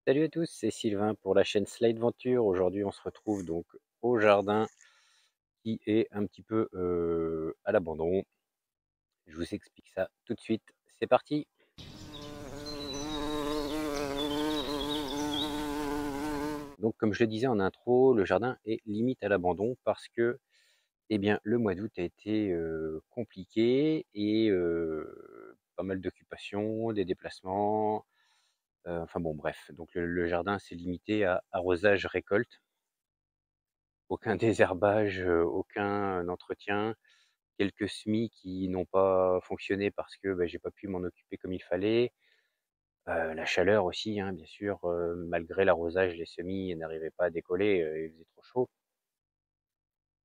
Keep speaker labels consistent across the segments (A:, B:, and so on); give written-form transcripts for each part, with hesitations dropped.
A: Salut à tous, c'est Sylvain pour la chaîne Slide Venture. Aujourd'hui, on se retrouve donc au jardin qui est un petit peu à l'abandon. Je vous explique ça tout de suite. C'est parti. Donc, comme je le disais en intro, le jardin est limite à l'abandon parce que, eh bien, le mois d'août a été compliqué et pas mal d'occupations, des déplacements. Enfin bon, bref. Donc, le jardin s'est limité à arrosage récolte. Aucun désherbage, aucun entretien, quelques semis qui n'ont pas fonctionné parce que, bah, j'ai pas pu m'en occuper comme il fallait. La chaleur aussi, hein, bien sûr, malgré l'arrosage, les semis n'arrivaient pas à décoller, il faisait trop chaud.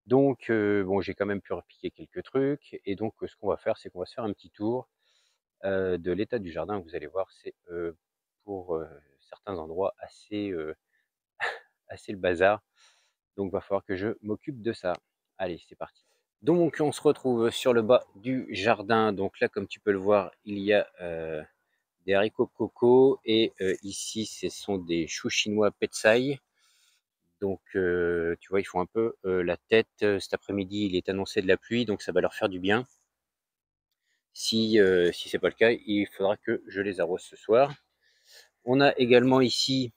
A: Donc bon, j'ai quand même pu repiquer quelques trucs et donc ce qu'on va faire, c'est qu'on va se faire un petit tour, de l'état du jardin. Vous allez voir, c'est, pour, certains endroits assez le bazar. Donc va falloir que je m'occupe de ça. Allez, c'est parti. Donc on se retrouve sur le bas du jardin. Donc là, comme tu peux le voir, il y a des haricots coco et ici, ce sont des choux chinois petsai. Donc tu vois, ils font un peu la tête. Cet après-midi, il est annoncé de la pluie, donc ça va leur faire du bien. Si c'est pas le cas, il faudra que je les arrose ce soir. On a également ici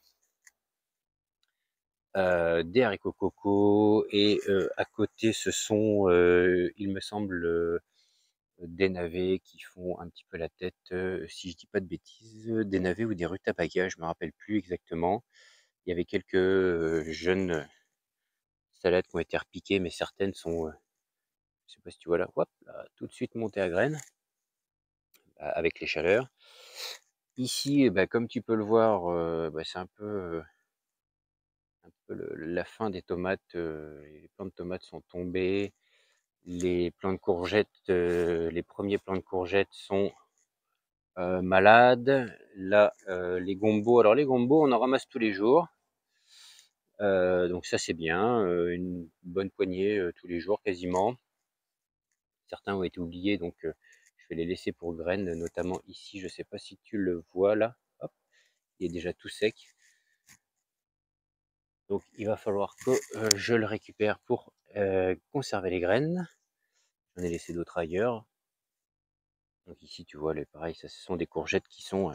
A: des haricots coco et à côté, ce sont, il me semble, des navets qui font un petit peu la tête, si je dis pas de bêtises, des navets ou des rutabagas, je me rappelle plus exactement. Il y avait quelques jeunes salades qui ont été repiquées, mais certaines sont, je sais pas si tu vois là, hop, là, tout de suite montées à graines, avec les chaleurs. Ici, eh ben, comme tu peux le voir, bah, c'est un peu la fin des tomates. Les plants de tomates sont tombés. Les plants de courgettes, les premiers plants de courgettes sont malades. Là, les gombos, alors les gombos, on en ramasse tous les jours. Donc ça, c'est bien, une bonne poignée tous les jours quasiment. Certains ont été oubliés, donc je vais les laisser pour graines, notamment ici. Je ne sais pas si tu le vois là. Hop, il est déjà tout sec. Donc il va falloir que je le récupère pour conserver les graines. J'en ai laissé d'autres ailleurs. Donc ici, tu vois, pareil, ça, ce sont des courgettes qui sont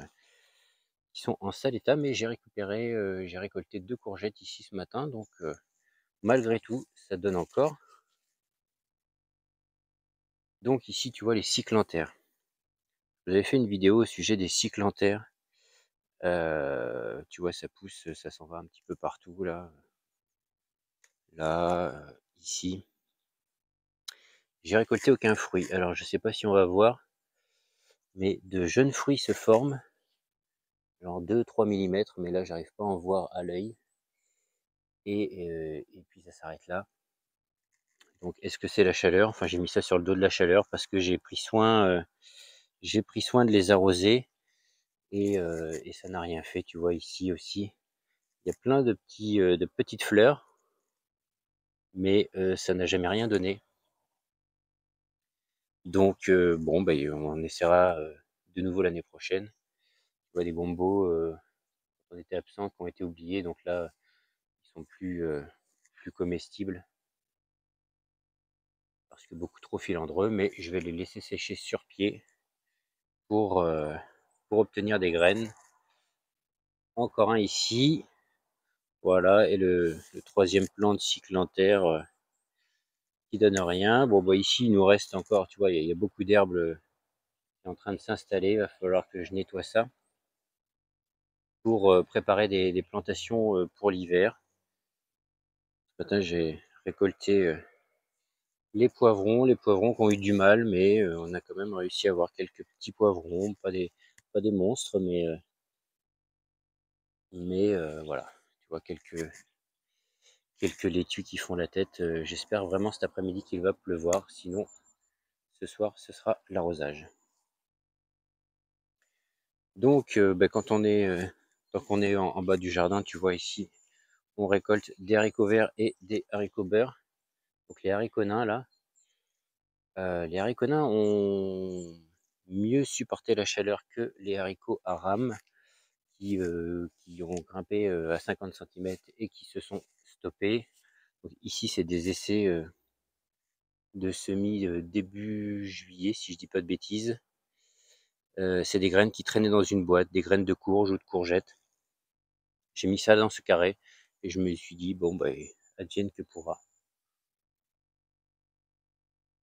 A: en sale état, mais j'ai récolté 2 courgettes ici ce matin, donc malgré tout, ça donne encore. Donc ici, tu vois les cyclanthères. J'avais fait une vidéo au sujet des cyclanthères. Tu vois, ça pousse, ça s'en va un petit peu partout là, ici. J'ai récolté aucun fruit. Alors je sais pas si on va voir, mais de jeunes fruits se forment, genre 2-3 millimètres, mais là j'arrive pas à en voir à l'œil. Et puis ça s'arrête là. Donc est-ce que c'est la chaleur? Enfin, j'ai mis ça sur le dos de la chaleur parce que j'ai pris soin de les arroser et ça n'a rien fait. Tu vois ici aussi, il y a plein de petites fleurs, mais ça n'a jamais rien donné. Donc bon, bah, on essaiera de nouveau l'année prochaine. Tu vois des gombos, on était absents, qui ont été oubliés, donc là, ils sont plus comestibles parce que beaucoup trop filandreux, mais je vais les laisser sécher sur pied pour, euh, pour obtenir des graines. Encore un ici, voilà, et le troisième plant de cyclanthère qui donne rien. Bon, bah ici, il nous reste encore, tu vois, il y a beaucoup d'herbes qui est en train de s'installer. Il va falloir que je nettoie ça pour préparer des plantations pour l'hiver. Ce matin, j'ai récolté les poivrons qui ont eu du mal, mais on a quand même réussi à avoir quelques petits poivrons, pas des monstres, mais voilà, tu vois, quelques laitues qui font la tête. J'espère vraiment cet après-midi qu'il va pleuvoir, sinon ce soir ce sera l'arrosage. Donc bah, quand on est en bas du jardin, tu vois ici, on récolte des haricots verts et des haricots beurre. Donc les haricots nains là, les haricots nains ont mieux supporté la chaleur que les haricots à rames, qui ont grimpé à 50 centimètres et qui se sont stoppés. Donc ici, c'est des essais de semis début juillet, si je dis pas de bêtises. C'est des graines qui traînaient dans une boîte, des graines de courge ou de courgettes. J'ai mis ça dans ce carré et je me suis dit, bon, bah, advienne que pourra.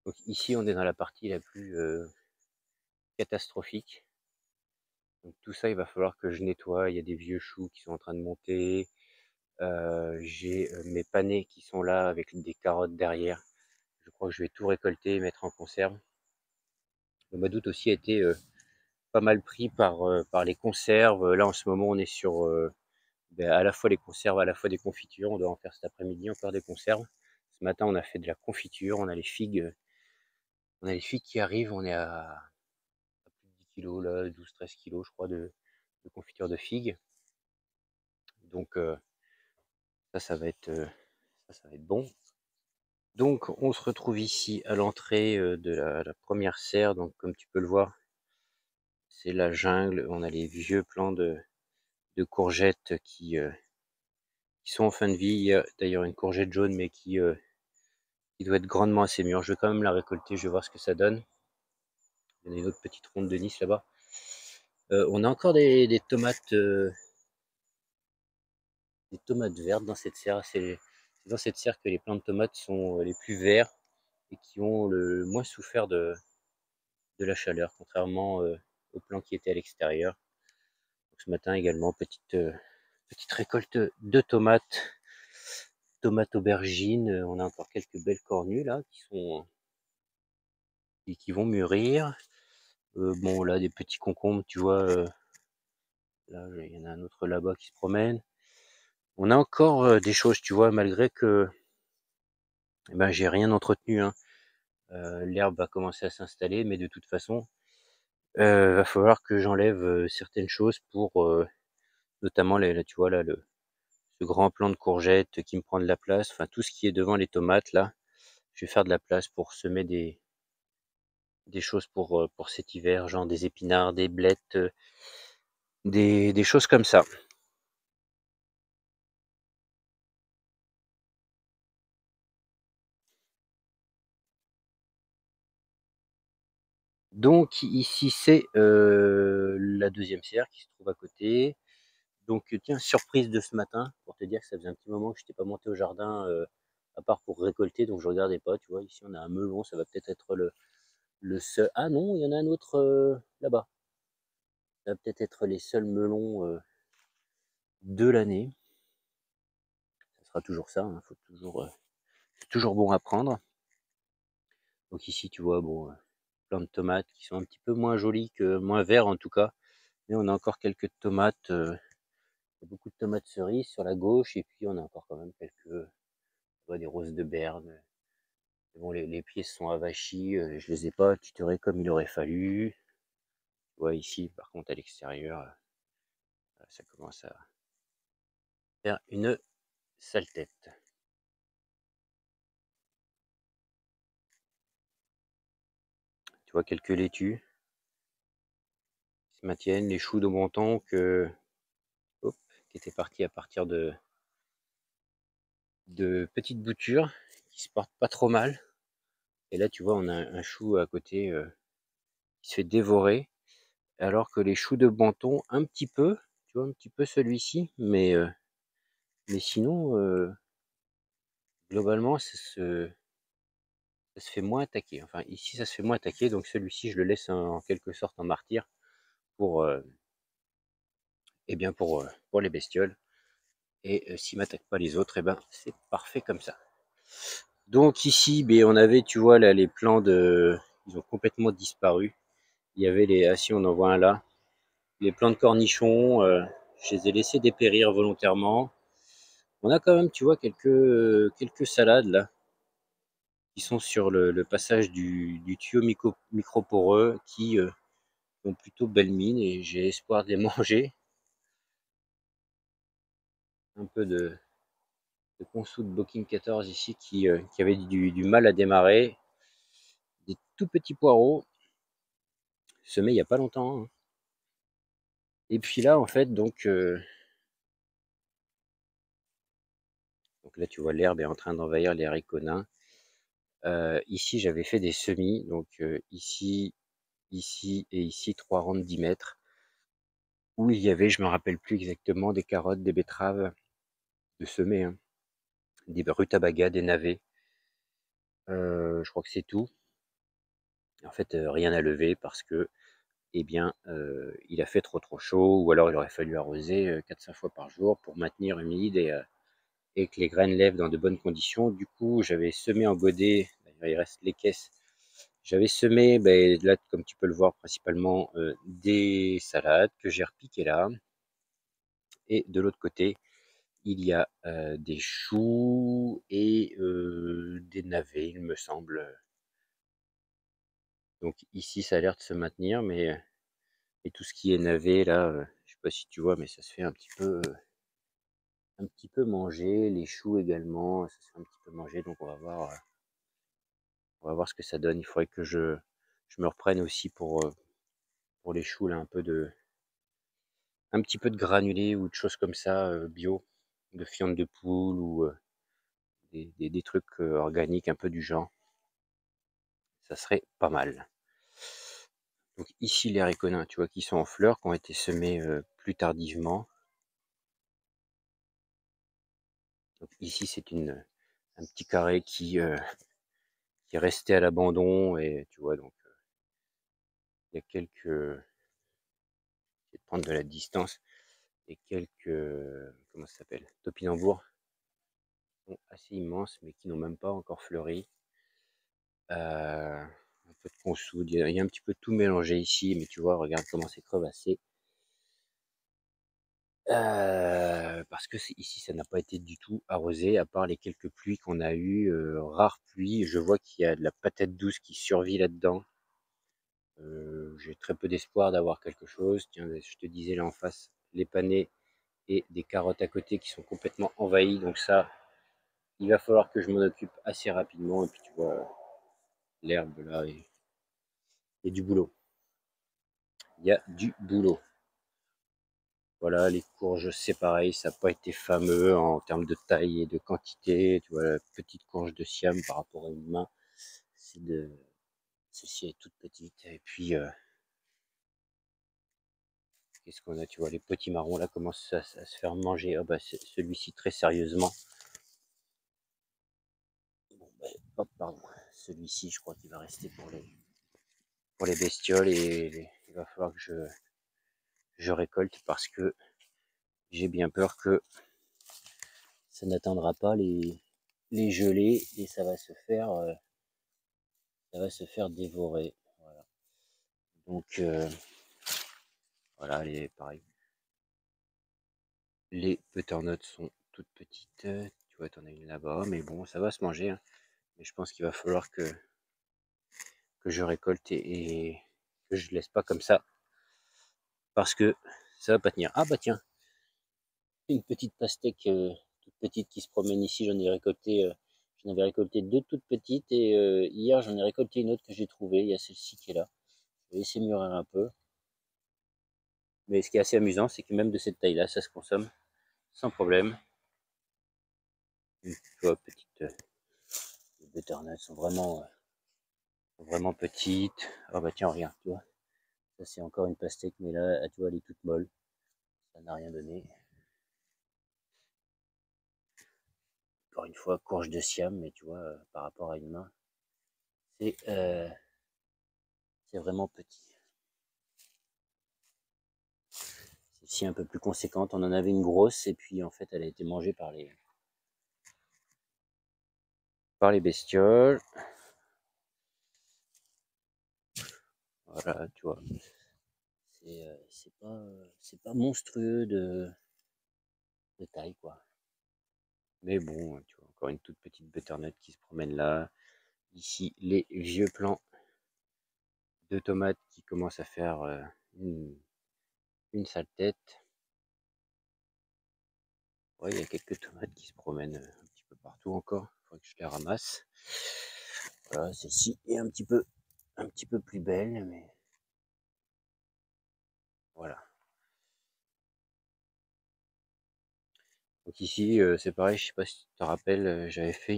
A: Donc ici, on est dans la partie la plus catastrophique. Donc tout ça, il va falloir que je nettoie. Il y a des vieux choux qui sont en train de monter. J'ai mes panais qui sont là avec des carottes derrière. Je crois que je vais tout récolter et mettre en conserve. Le mois d'août aussi a été pas mal pris par les conserves. Là, en ce moment, on est sur à la fois les conserves, à la fois des confitures. On doit en faire cet après-midi encore des conserves. Ce matin, on a fait de la confiture. On a les figues qui arrivent. On est à plus de 10 kilos, là, 12-13 kilos, je crois, de confiture de figues. Donc, ça va être, ça va être bon. Donc, on se retrouve ici à l'entrée de la première serre. Donc, comme tu peux le voir, c'est la jungle. On a les vieux plants de courgettes qui sont en fin de vie. Il y a d'ailleurs une courgette jaune, mais qui doit être grandement assez mûre. Je vais quand même la récolter, je vais voir ce que ça donne. Il y en a une autre petite ronde de Nice là-bas. On a encore des tomates vertes dans cette serre. C'est dans cette serre que les plants de tomates sont les plus verts et qui ont le moins souffert de la chaleur, contrairement aux plants qui étaient à l'extérieur. Ce matin également, petite récolte de tomates, aubergines. On a encore quelques belles cornues là qui vont mûrir. Bon, là, des petits concombres, tu vois. Là, il y en a un autre là-bas qui se promène. On a encore des choses, tu vois, malgré que j'ai rien entretenu. Hein. L'herbe va commencer à s'installer, mais de toute façon, va falloir que j'enlève certaines choses pour, notamment, là, tu vois, là, ce grand plant de courgettes qui me prend de la place. Enfin, tout ce qui est devant les tomates, là, je vais faire de la place pour semer des choses pour cet hiver, genre des épinards, des blettes, des choses comme ça. Donc ici, c'est la deuxième serre qui se trouve à côté. Donc tiens, surprise de ce matin, pour te dire que ça faisait un petit moment que je n'étais pas monté au jardin, à part pour récolter, donc je regardais pas, tu vois, ici on a un melon, ça va peut-être être le seul. Ah non, il y en a un autre là-bas. Ça va peut-être être les seuls melons de l'année. Ça sera toujours ça, hein, c'est toujours bon à prendre. Donc ici, tu vois, bon, plein de tomates qui sont un petit peu moins jolies, moins verts en tout cas. Mais on a encore quelques tomates, beaucoup de tomates cerises sur la gauche, et puis on a encore quand même des roses de Berne. Bon, les pieds sont avachis, je les ai pas tutorés comme il aurait fallu. Tu vois, ici, par contre, à l'extérieur, ça commence à faire une sale tête. Tu vois, quelques laitues qui se maintiennent, les choux de bon temps qui étaient partis à partir de petites boutures qui se portent pas trop mal. Et là, tu vois, on a un chou à côté qui se fait dévorer, alors que les choux de Banton, un petit peu, tu vois, un petit peu celui-ci, mais sinon, globalement, ça se fait moins attaquer. Enfin, ici, ça se fait moins attaquer, donc celui-ci, je le laisse en quelque sorte en martyr pour, pour les bestioles. Et s'il m'attaque pas les autres, c'est parfait comme ça. Donc ici, on avait, tu vois, là, les plants ils ont complètement disparu. Il y avait si on en voit un là, les plants de cornichons, je les ai laissés dépérir volontairement. On a quand même, tu vois, quelques salades là, qui sont sur le passage du tuyau microporeux, qui ont plutôt belle mine, et j'ai espoir de les manger. Un peu de consou de Booking 14 ici qui avait du mal à démarrer. Des tout petits poireaux, semés il n'y a pas longtemps. Hein. Et puis là, en fait, donc là, tu vois, l'herbe est en train d'envahir les haricots nains. Ici, j'avais fait des semis, donc ici, ici et ici, 3 rangs de 10 mètres, où il y avait, je me rappelle plus exactement, des carottes, des betteraves de semer, hein, des rutabagas, des navets. Je crois que c'est tout. En fait, rien à lever parce que, eh bien, il a fait trop chaud, ou alors il aurait fallu arroser 4-5 fois par jour pour maintenir humide et que les graines lèvent dans de bonnes conditions. Du coup, j'avais semé en godet, d'ailleurs il reste les caisses. J'avais semé, ben, là, comme tu peux le voir, principalement des salades que j'ai repiquées là. Et de l'autre côté, il y a des choux et des navets, il me semble. Donc ici, ça a l'air de se maintenir, mais et tout ce qui est navet là, je sais pas si tu vois, mais ça se fait un petit peu manger. Les choux également, ça se fait un petit peu manger. Donc on va voir ce que ça donne. Il faudrait que je me reprenne aussi pour les choux là, un petit peu de granulés ou de choses comme ça, bio, de fientes de poule ou des trucs organiques un peu du genre. Ça serait pas mal. Donc ici les haricots nains, tu vois, qui sont en fleurs, qui ont été semés plus tardivement. Donc ici c'est un petit carré qui est resté à l'abandon, et tu vois, donc il y a quelques, je vais prendre de la distance, et quelques, comment ça s'appelle, topinambours, qui sont assez immenses mais qui n'ont même pas encore fleuri. Un peu de consoude, il y a un petit peu tout mélangé ici, mais tu vois, regarde comment c'est crevassé. Parce que ici, ça n'a pas été du tout arrosé, à part les quelques pluies qu'on a eues, rares pluies. Je vois qu'il y a de la patate douce qui survit là-dedans. J'ai très peu d'espoir d'avoir quelque chose. Tiens, je te disais là en face, les panais et des carottes à côté qui sont complètement envahies. Donc ça, il va falloir que je m'en occupe assez rapidement. Et puis tu vois, l'herbe là, il y a du boulot. Il y a du boulot. Voilà, les courges, c'est pareil, ça n'a pas été fameux en termes de taille et de quantité. Tu vois, la petite courge de Siam par rapport à une main, c'est de... celle-ci est toute petite. Et puis, qu'est-ce qu'on a? Tu vois, les petits marrons là commencent à se faire manger. Ah bah, celui-ci, très sérieusement. Bon, bah, hop, pardon. Celui-ci, je crois qu'il va rester pour les bestioles, et il va falloir que je récolte parce que j'ai bien peur que ça n'atteindra pas les gelées et ça va se faire dévorer. Voilà. Donc voilà, pareil. Les butternuts sont toutes petites. Tu vois, t'en as une là-bas, mais bon, ça va se manger, hein. Mais je pense qu'il va falloir que je récolte et que je laisse pas comme ça parce que ça va pas tenir. Ah bah tiens, une petite pastèque toute petite qui se promène ici. J'en avais récolté deux toutes petites, et hier j'en ai récolté une autre que j'ai trouvée. Il y a celle-ci qui est là. Je vais laisser mûrir un peu. Mais ce qui est assez amusant, c'est que même de cette taille-là, ça se consomme sans problème. Tu vois, petites, les butternuts sont vraiment petites. Ah bah tiens, regarde, tu vois. Ça c'est encore une pastèque, mais là, tu vois, elle est toute molle. Ça n'a rien donné. Encore une fois, courge de Siam, mais tu vois, par rapport à une main, c'est vraiment petit. Celle-ci un peu plus conséquente. On en avait une grosse, et puis en fait, elle a été mangée par les bestioles. Voilà, tu vois. C'est pas monstrueux de taille, quoi. Mais bon, tu vois, encore une toute petite butternut qui se promène là. Ici, les vieux plants de tomates qui commencent à faire une sale tête. Ouais, il y a quelques tomates qui se promènent un petit peu partout encore. Il faudrait que je les ramasse. Voilà, celle-ci est un petit peu plus belle, mais voilà. Donc ici, c'est pareil, je sais pas si tu te rappelles, j'avais fait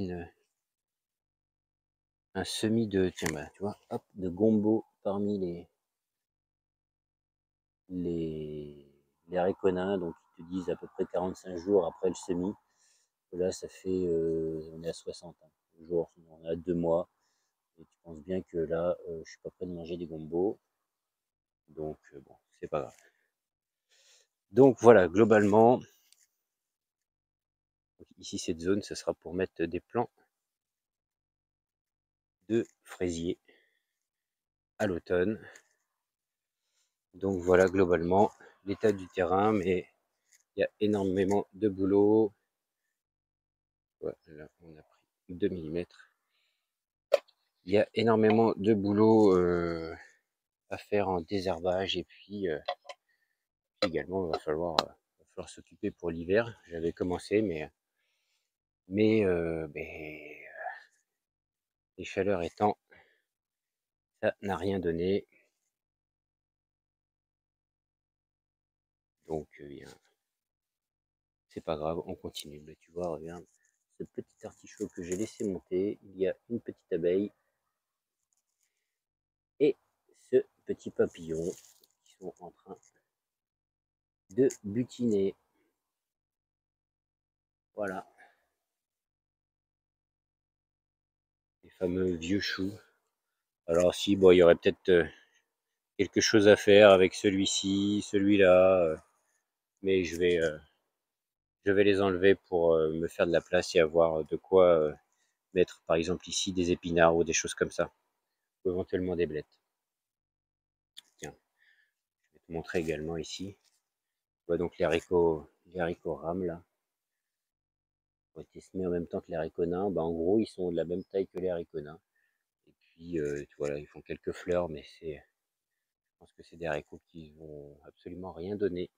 A: un semis de, tiens, bah, tu vois, hop, de gombo parmi les, les haricots nains, donc ils te disent à peu près 45 jours après le semis. Là, ça fait, on est à 60 jours, on est à 2 mois. Et tu penses bien que là, je suis pas prêt de manger des gombos. Donc, bon, c'est pas grave. Donc voilà, globalement, ici cette zone, ce sera pour mettre des plants de fraisier à l'automne. Donc voilà, globalement, l'état du terrain, mais il y a énormément de boulot. Ouais, là, on a pris 2 millimètres. Il y a énormément de boulot à faire en désherbage et puis également il va falloir s'occuper pour l'hiver. J'avais commencé, mais les chaleurs étant, ça n'a rien donné. Donc c'est pas grave, on continue. Mais tu vois, regarde, ce petit artichaut que j'ai laissé monter, il y a une petite abeille et ce petit papillon qui sont en train de butiner. Voilà, les fameux vieux choux. Alors si, bon, il y aurait peut-être quelque chose à faire avec celui-ci, celui-là, mais je vais les enlever pour me faire de la place et avoir de quoi mettre, par exemple ici, des épinards ou des choses comme ça, ou éventuellement des blettes. Tiens, je vais te montrer également ici. Tu vois donc les haricots rames là, ont été semés en même temps que les haricots nains. Bah, en gros, ils sont de la même taille que les haricots nains. Et puis, voilà, ils font quelques fleurs, mais je pense que c'est des haricots qui vont absolument rien donner.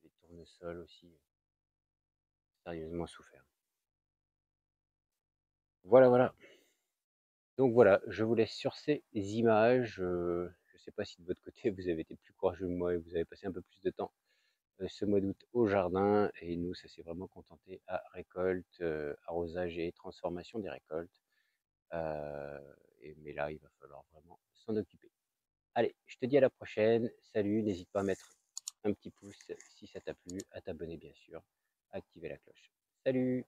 A: Les tournesols aussi, sérieusement souffert. Voilà, voilà. Donc voilà, je vous laisse sur ces images. Je ne sais pas si de votre côté vous avez été plus courageux que moi et vous avez passé un peu plus de temps ce mois d'août au jardin. Et nous, ça s'est vraiment contenté à récolte, arrosage et transformation des récoltes. Euh, mais là, il va falloir vraiment s'en occuper. Allez, je te dis à la prochaine. Salut, n'hésite pas à mettre un petit pouce si ça t'a plu, à t'abonner bien sûr, à activer la cloche. Salut!